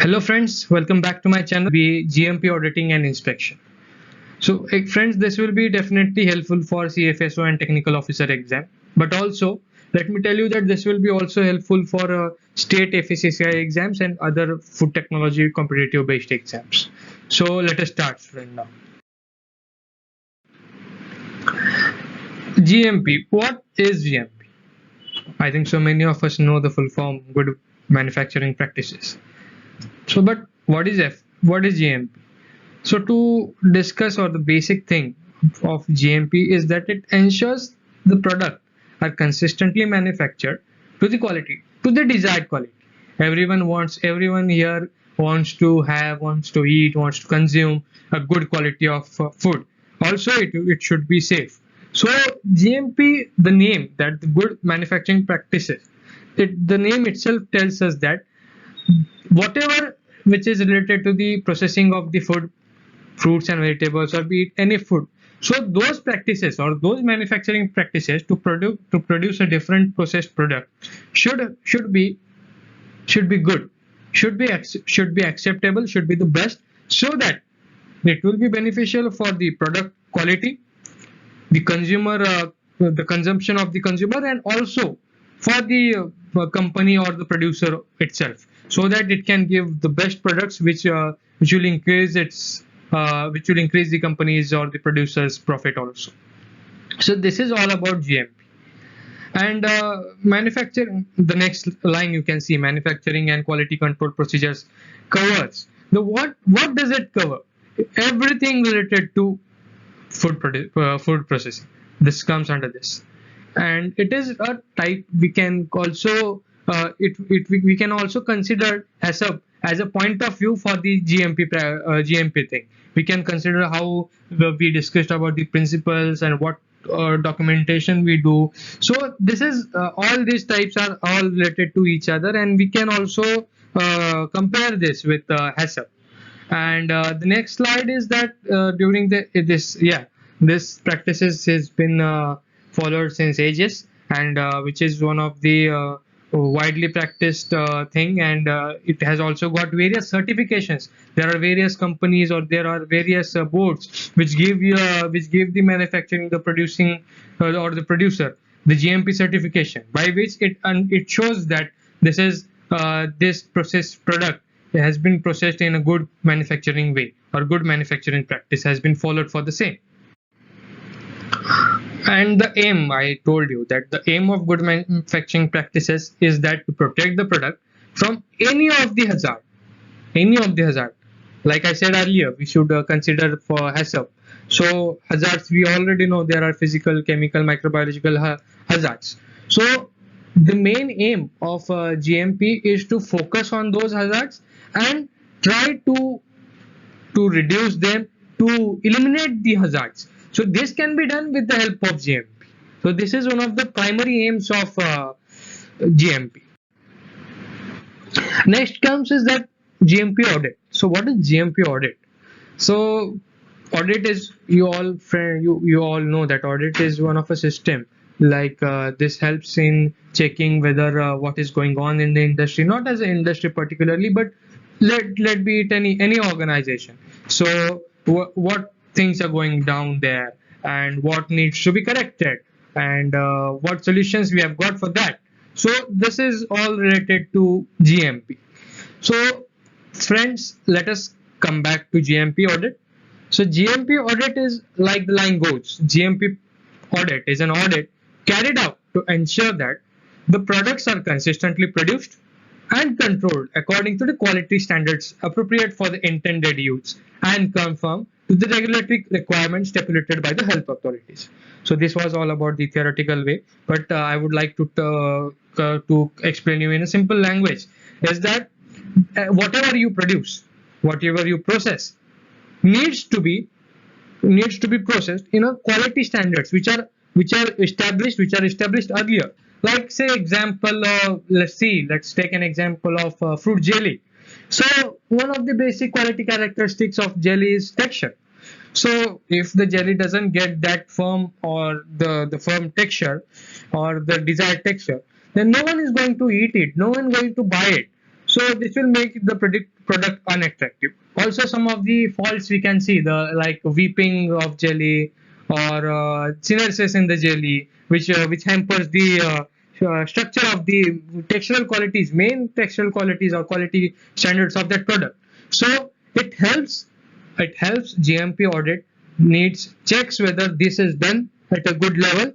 Hello friends, welcome back to my channel, be GMP Auditing and Inspection. So friends, this will be definitely helpful for CFSO and Technical Officer exam. But also, let me tell you that this will be also helpful for state FSSAI exams and other food technology competitive based exams. So let us start friend now. GMP, what is GMP? I think so many of us know the full form, good manufacturing practices. So, but what is GMP? So to discuss or the basic thing of GMP is that it ensures the product are consistently manufactured to the quality, to the desired quality. Everyone here wants to eat, wants to consume a good quality of food. Also, it should be safe. So GMP, the name that the good manufacturing practices, the name itself tells us that whatever which is related to the processing of the food, fruits and vegetables, or be it any food, so those practices or those manufacturing practices to produce a different processed product should be good, should be acceptable, should be the best, so that it will be beneficial for the product quality, the consumer, the consumption of the consumer, and also for the company or the producer itself, so that it can give the best products which will increase the company's or the producer's profit also. So this is all about GMP. And manufacturing, the next line you can see, manufacturing and quality control procedures covers the what does it cover? Everything related to food processing. This comes under this, and it is a type we can also we can also consider as a point of view for the GMP thing. We can consider how we discussed about the principles and what documentation we do. So this is all these types are all related to each other, and we can also compare this with HACCP. And the next slide is that during this practices has been followed since ages, and which is one of the widely practiced thing, and it has also got various certifications. There are various companies or there are various boards which give the manufacturing, the producing or the producer the GMP certification, by which it shows that this processed product has been processed in a good manufacturing way, or good manufacturing practice has been followed for the same. And the aim, I told you that the aim of good manufacturing practices is that to protect the product from any of the hazard. Like I said earlier, we should consider for HACCP. So hazards, we already know there are physical, chemical, microbiological hazards. So the main aim of GMP is to focus on those hazards and try to reduce them, to eliminate the hazards. So this can be done with the help of GMP. So this is one of the primary aims of GMP. Next comes is that GMP audit. So what is GMP audit? So audit is, you all know that audit is one of a system, like this helps in checking whether what is going on in the industry, not as an industry particularly, but let be it any organization. So what things are going down there, and what needs to be corrected, and what solutions we have got for that. So this is all related to GMP. So friends, let us come back to GMP audit. So GMP audit is, like the line goes, GMP audit is an audit carried out to ensure that the products are consistently produced and controlled according to the quality standards appropriate for the intended use, and conform to the regulatory requirements stipulated by the health authorities. So this was all about the theoretical way, but I would like to explain you in a simple language, is that whatever you produce, whatever you process, needs to be processed in a quality standards which are established earlier. Like, say example, let's take an example of fruit jelly. So one of the basic quality characteristics of jelly is texture. So if the jelly doesn't get that firm, or the firm texture or the desired texture, then no one is going to eat it, no one is going to buy it. So this will make the product unattractive. Also, some of the faults we can see, the like weeping of jelly or synersis in the jelly, which hampers the structure of the textural qualities, main textural qualities or quality standards of that product. So it helps GMP audit needs checks whether this is done at a good level.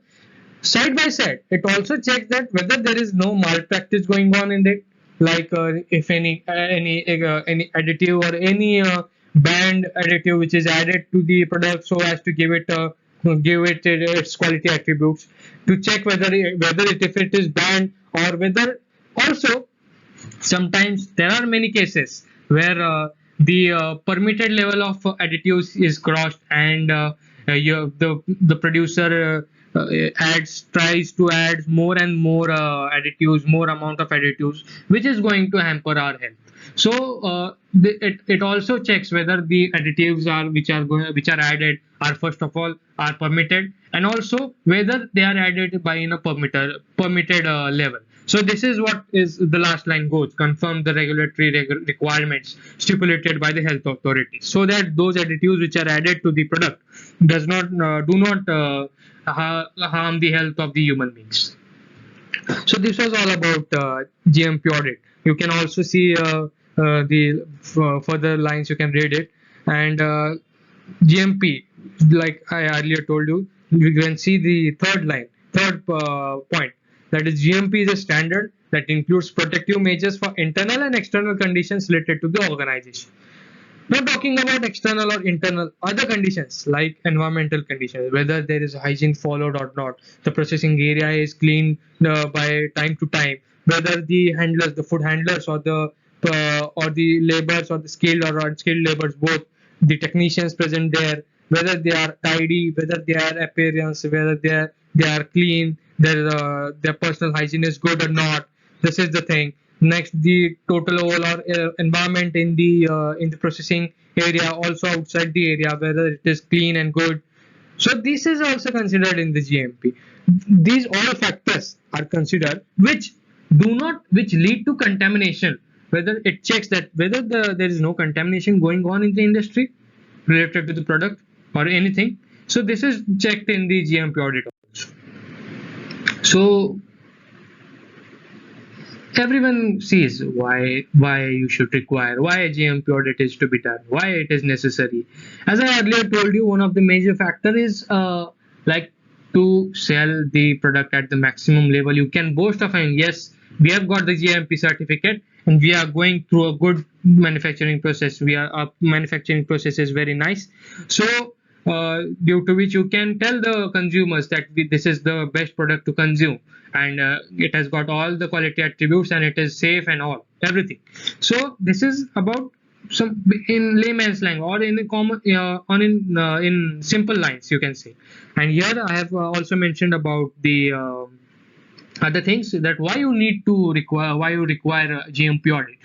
Side by side, it also checks that whether there is no malpractice going on in it, like if any additive or any banned additive which is added to the product so as to give it its quality attributes, to check whether if it is banned, or whether also sometimes there are many cases where the permitted level of additives is crossed, and the producer tries to add more and more additives, more amount of additives, which is going to hamper our health. So it also checks whether the additives which are added are, first of all, are permitted, and also whether they are added by in a permitted level. So this is what is the last line goes: confirm the regulatory requirements stipulated by the health authorities, so that those additives which are added to the product do not harm the health of the human beings. So this was all about GMP audit. You can also see the further lines. You can read it. And GMP, like I earlier told you, you can see the third point. That is, GMP is a standard that includes protective measures for internal and external conditions related to the organization. Not talking about external or internal, other conditions like environmental conditions, whether there is hygiene followed or not, the processing area is cleaned by time to time, whether the handlers, the food handlers, or the laborers, or the skilled or unskilled laborers, both the technicians present there, whether they are tidy, whether they are appearance, whether they are clean, their personal hygiene is good or not. This is the thing. Next, the total overall environment in the processing area, also outside the area, whether it is clean and good. So this is also considered in the GMP. These all factors are considered, which lead to contamination. Whether it checks that whether there is no contamination going on in the industry related to the product or anything. So this is checked in the GMP audit also. So everyone sees why you should require, why a GMP audit is to be done, why it is necessary. As I earlier told you, one of the major factor is like to sell the product at the maximum level. You can boast of, and yes, we have got the GMP certificate and we are going through a good manufacturing process. Our manufacturing process is very nice. So due to which you can tell the consumers that this is the best product to consume, and it has got all the quality attributes, and it is safe and everything. So this is about some in layman's slang, or in a common in simple lines, you can say. And here I have also mentioned about the other things, that why you require a GMP audit.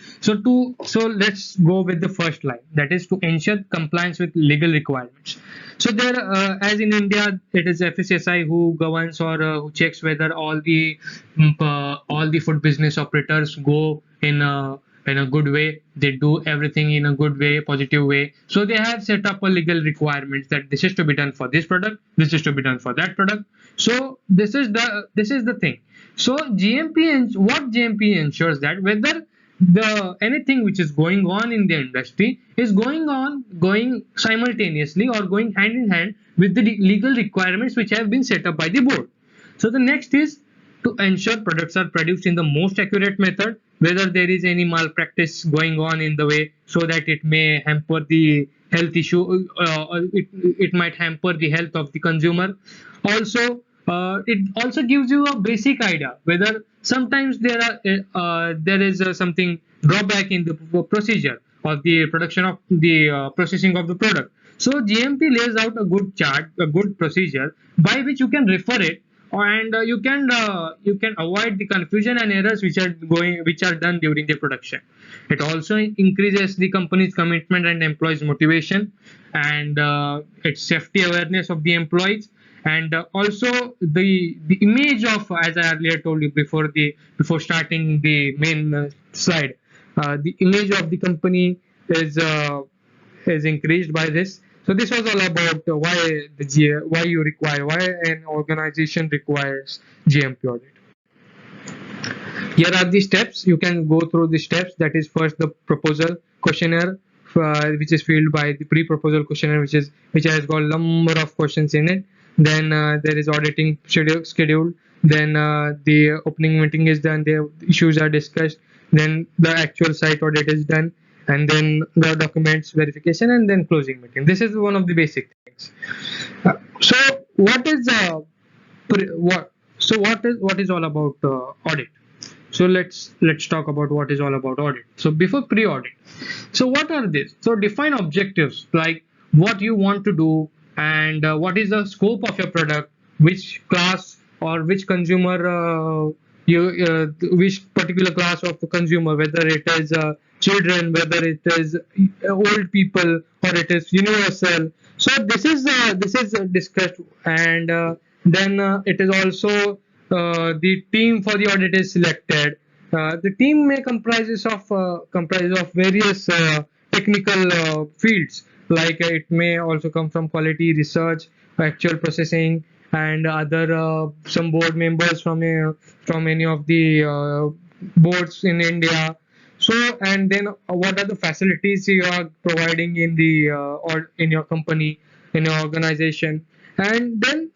So let's go with the first line, that is to ensure compliance with legal requirements. So there, as in India, it is FSSAI who governs or who checks whether all the food business operators go in a good way. They do everything in a good way, positive way. So they have set up a legal requirements that this is to be done for this product, this is to be done for that product. So this is the thing. So what GMP ensures that whether anything which is going on in the industry is going simultaneously or going hand in hand with the legal requirements which have been set up by the board. So the next is to ensure products are produced in the most accurate method, whether there is any malpractice going on in the way, so that it may hamper the health issue, it might hamper the health of the consumer. Also, it also gives you a basic idea whether sometimes there is something drawback in the procedure of the production of the processing of the product. So GMP lays out a good chart, a good procedure by which you can refer it, and you can avoid the confusion and errors which are done during the production. It also increases the company's commitment and employees' motivation, and its safety awareness of the employees, and also the image of, as I earlier told you before starting the main slide, The image of the company is increased by this. So this was all about why an organization requires GMP audit. Here are the steps. You can go through the steps. That is, first the proposal questionnaire, which is filled by the pre-proposal questionnaire, which has got a number of questions in it. Then there is auditing schedule. Then the opening meeting is done. The issues are discussed. Then the actual site audit is done, and then the documents verification, and then closing meeting. This is one of the basic things. So what is what? So what is all about audit? So let's talk about what is all about audit. So before pre-audit, so what are these? So define objectives, like what you want to do, and what is the scope of your product, which class or which consumer which particular class of the consumer, whether it is children, whether it is old people, or it is universal. So this is discussed, and then it is also the team for the audit is selected. The team may comprise of various technical fields, like it may also come from quality research, actual processing, and other some board members from any of the boards in India. So, and then what are the facilities you are providing in the or in your company, in your organization, and then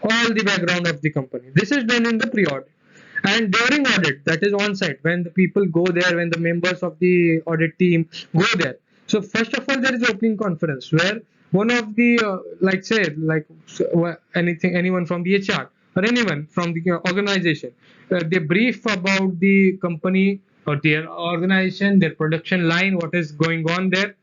all the background of the company. This is done in the pre-audit. And during audit, that is on site, when the people go there, when the members of the audit team go there. So first of all, there is opening conference where one of the anyone from the HR or anyone from the organization, they brief about the company or their organization, their production line, what is going on there,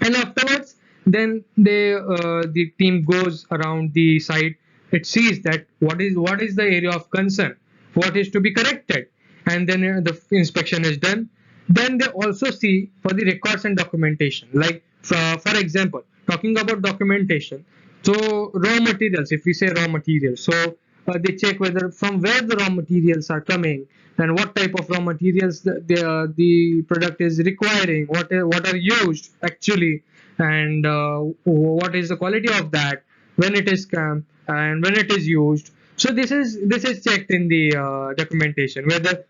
and afterwards, then the team goes around the site. It sees that what is the area of concern, what is to be corrected, and then the inspection is done. Then they also see for the records and documentation, like for example, talking about documentation. So raw materials, if we say raw materials, so they check whether from where the raw materials are coming, and what type of raw materials the product is requiring, what are used actually, and what is the quality of that, when it is come, and when it is used. So this is checked in the documentation, whether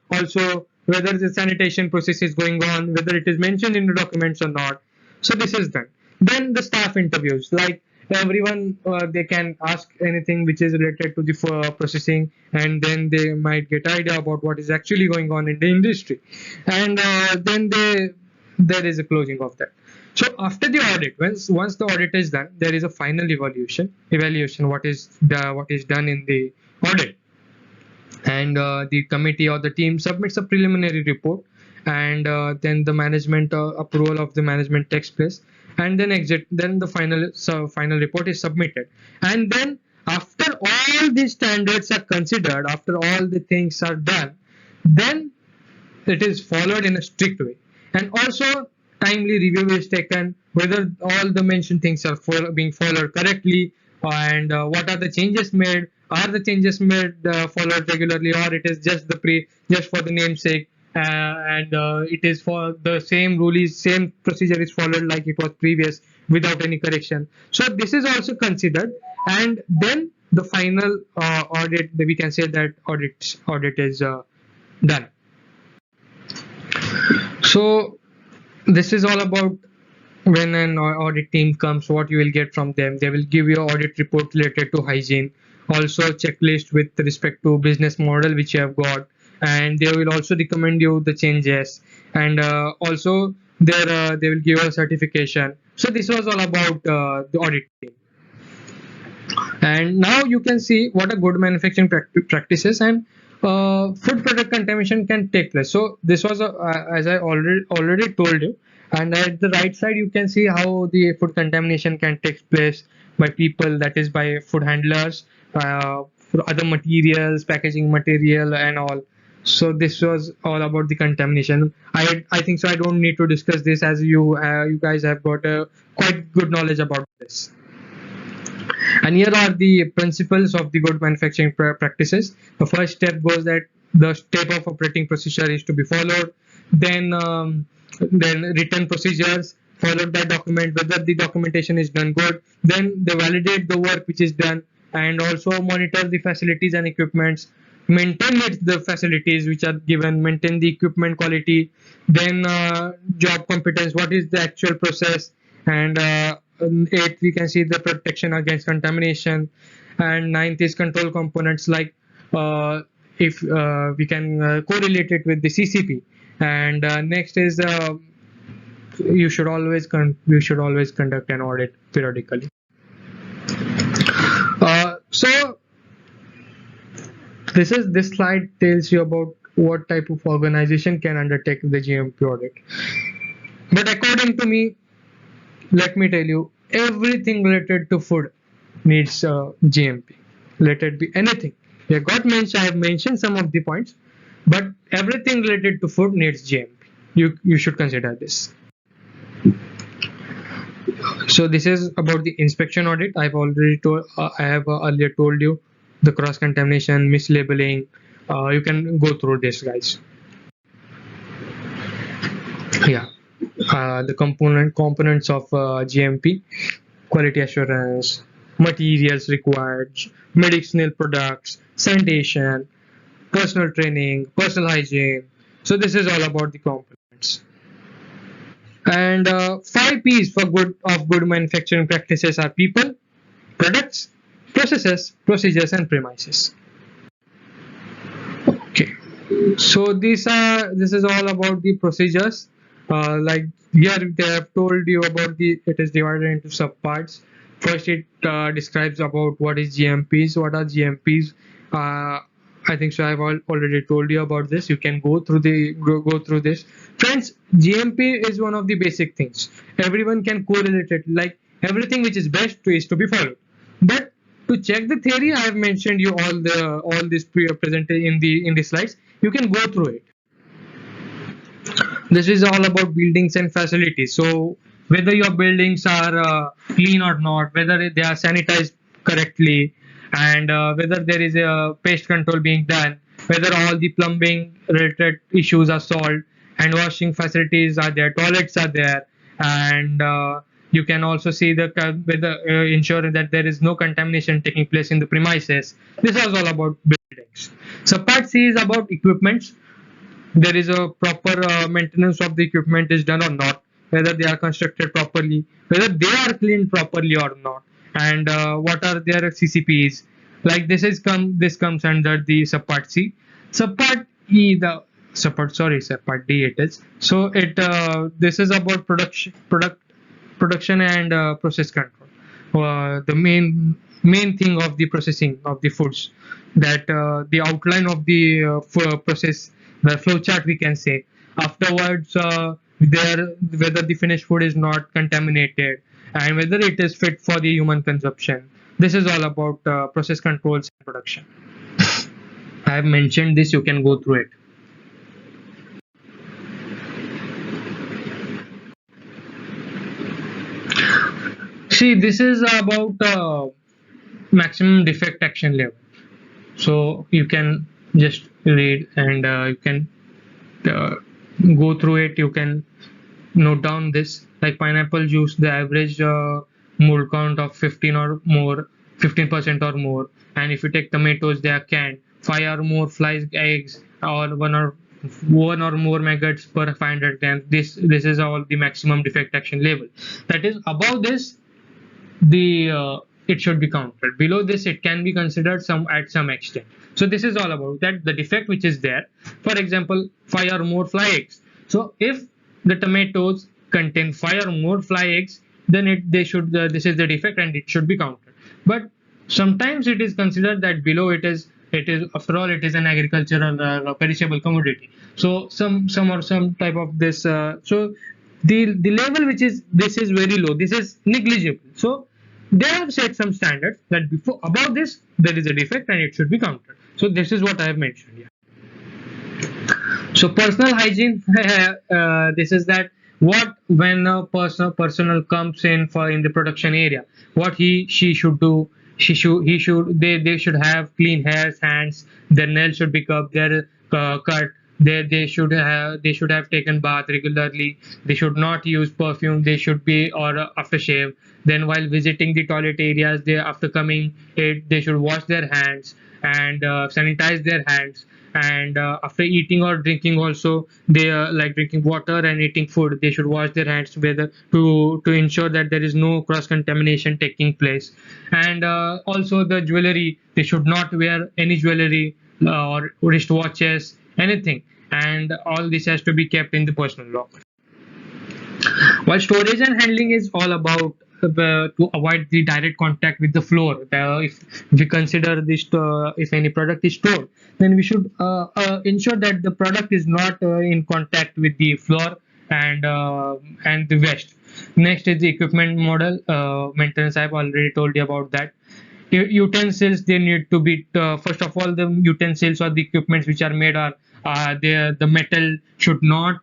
the sanitation process is going on, whether it is mentioned in the documents or not. So this is done. Then the staff interviews, like everyone, they can ask anything which is related to the processing, and then they might get idea about what is actually going on in the industry, and then there is a closing of that. So after the audit, once the audit is done, there is a final evaluation what is done in the audit, and the committee or the team submits a preliminary report, and then the management approval of the management takes place, and then the final report is submitted. And then after all these standards are considered, after all the things are done, then it is followed in a strict way, and also timely review is taken whether all the mentioned things are being followed correctly, and what are the changes made, are the changes made followed regularly, or it is just for the namesake, and it is for the same same procedure is followed like it was previous without any correction. So this is also considered, and then the final audit, we can say that audit is done. So this is all about when an audit team comes, what you will get from them. They will give you an audit report related to hygiene, also a checklist with respect to business model which you have got, and they will also recommend you the changes, and also they will give you a certification. So this was all about the audit team. And now you can see what a good manufacturing practices and food product contamination can take place. So this was as I already told you, and at the right side you can see how the food contamination can take place by people, that is by food handlers, for other materials, packaging material, and all. So this was all about the contamination. I think so. I don't need to discuss this, as you guys have got a quite good knowledge about this. And here are the principles of the good manufacturing practices. The first step goes that the step of operating procedure is to be followed. then written procedures followed by document, whether the documentation is done good, then they validate the work which is done, and also monitor the facilities and equipments, maintain the facilities which are given, maintain the equipment quality, then job competence, what is the actual process, and eighth we can see the protection against contamination, and ninth is control components, like if we can correlate it with the CCP, and next is you should always conduct an audit periodically. So this slide tells you about what type of organization can undertake the GMP audit. But according to me, let me tell you, everything related to food needs GMP. Let it be anything. I have mentioned some of the points, but everything related to food needs GMP. You should consider this. So this is about the inspection audit. I have earlier told you the cross contamination, mislabeling. You can go through this, guys. Yeah, the components of GMP: quality assurance, materials required, medicinal products, sanitation, personal training, personal hygiene. So this is all about the components. And 5 P's for good manufacturing practices are people, products, processes, procedures, and premises. Okay, so this is all about the procedures. Like here they have told you about it is divided into subparts. First, it describes about what is GMPs, what are GMPs. I think so. I've already told you about this. You can go through this, friends. GMP is one of the basic things. Everyone can correlate it. Like everything which is best is to be followed. But to check the theory, I have mentioned you all this presented in the slides. You can go through it. This is all about buildings and facilities. So whether your buildings are clean or not, whether they are sanitized correctly, and whether there is a pest control being done, whether all the plumbing related issues are solved, and washing facilities are there, toilets are there, and you can also see whether ensuring that there is no contamination taking place in the premises. This is all about buildings. So part C is about equipments. There is a proper maintenance of the equipment is done or not, whether they are constructed properly, whether they are cleaned properly or not, and what are their CCPs. Like this comes under the subpart C. Subpart subpart D it is. So this is about production and process control. The main thing of the processing of the foods, that the outline of the process, the flow chart we can say. Afterwards, whether the finished food is not contaminated, and whether it is fit for the human consumption. This is all about process controls and production. I have mentioned this. You can go through it. See, this is about maximum defect action level. So you can just read, and you can go through it. You can note down this. Like pineapple juice, the average mold count of 15% or more. And if you take tomatoes, they are canned. 5 or more flies eggs, or one or more maggots per 500 grams. This is all the maximum defect action level. That is, above this, it should be counted. Below this, it can be considered at some extent. So this is all about that, the defect which is there. For example, 5 or more fly eggs. So if the tomatoes contain 5 or more fly eggs, then this is the defect and it should be counted. But sometimes it is considered that below it is after all it is an agricultural perishable commodity. So some type of this. So the level which is this is very low. This is negligible. So they have set some standards that above this there is a defect and it should be counted. So this is what I have mentioned here. So personal hygiene, this is that when a personal comes in the production area, what she should do. They should have clean hairs, hands. Their nails should be cut they should have taken bath regularly. They should not use perfume. They should be or aftershave. Then while visiting the toilet areas, they after coming they should wash their hands and sanitize their hands. And after eating or drinking also, they like drinking water and eating food, they should wash their hands whether to ensure that there is no cross contamination taking place. And also the jewelry, they should not wear any jewelry or wristwatches, anything. And all this has to be kept in the personal locker. While storage and handling is all about to avoid the direct contact with the floor. If we consider this, if any product is stored, then we should ensure that the product is not in contact with the floor and the waste. Next is the equipment model maintenance. I've already told you about that. Utensils, they need to be first of all, the utensils or the equipments which are made are the metal should not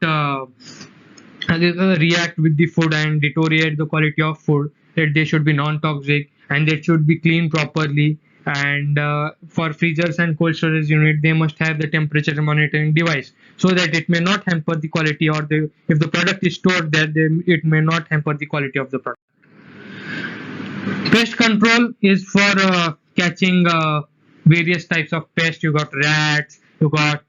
react with the food and deteriorate the quality of food. That they should be non-toxic and they should be cleaned properly. And for freezers and cold storage unit, they must have the temperature monitoring device so that it may not hamper the quality, or if the product is stored there, then it may not hamper the quality of the product. Pest control is for catching various types of pests. You got rats, you got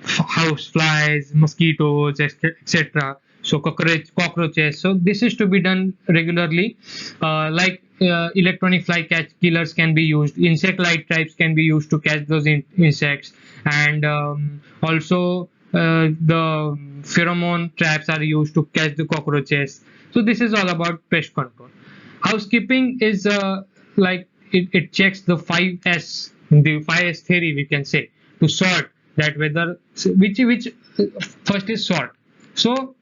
house flies, mosquitoes, etc. So cockroaches. So this is to be done regularly. Like electronic fly catch killers can be used. Insect light traps can be used to catch those insects, and also the pheromone traps are used to catch the cockroaches. So this is all about pest control. Housekeeping is like it checks the 5S, the 5S theory, we can say, to sort that whether which first is sort. So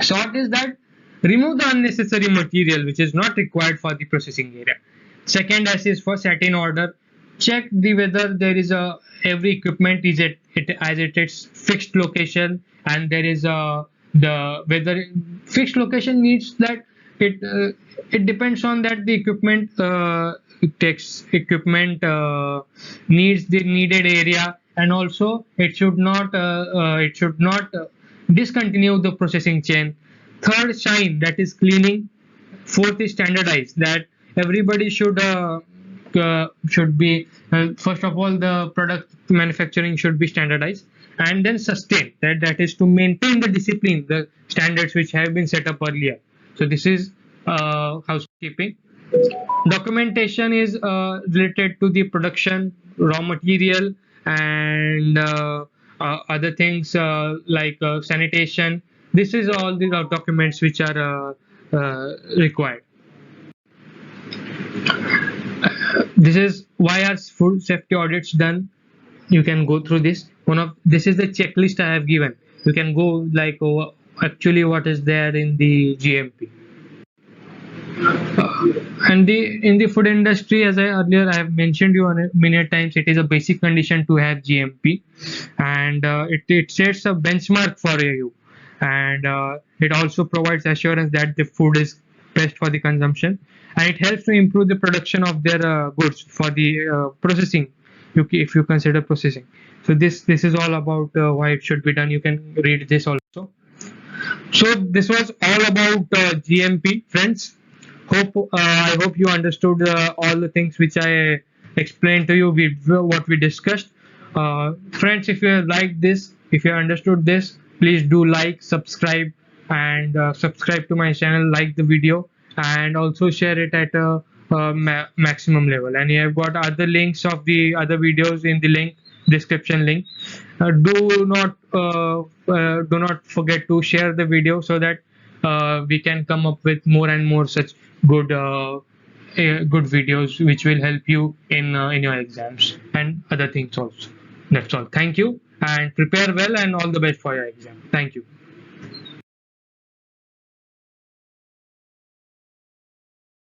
sort is that remove the unnecessary material which is not required for the processing area. Second S is for set in order. Check the whether there is a every equipment is at its fixed location, and there is a the whether fixed location means that it depends on that the equipment needs the needed area, and also it should not discontinue the processing chain. Third, shine, that is cleaning. Fourth is standardize, that everybody should be first of all the product manufacturing should be standardized. And then sustain, that is to maintain the discipline, the standards which have been set up earlier. So this is housekeeping. Documentation is related to the production, raw material, and other things like sanitation. This is all the documents which are required. This is why are food safety audits done. You can go through this. This is the checklist I have given. You can go like actually what is there in the GMP. And in the food industry, as I have mentioned you many times, it is a basic condition to have GMP, and it sets a benchmark for you, and it also provides assurance that the food is best for the consumption, and it helps to improve the production of their goods for the processing. If you consider processing, so this is all about why it should be done. You can read this also. So this was all about GMP, friends. I hope you understood all the things which I explained to you with what we discussed. Friends, if you have liked this, if you understood this, please do like, subscribe, and subscribe to my channel, like the video, and also share it at a maximum level. And you have got other links of the other videos in the description link. Do not forget to share the video so that we can come up with more and more such good videos which will help you in your exams and other things also. That's all. Thank you, and prepare well, and all the best for your exam. Thank you.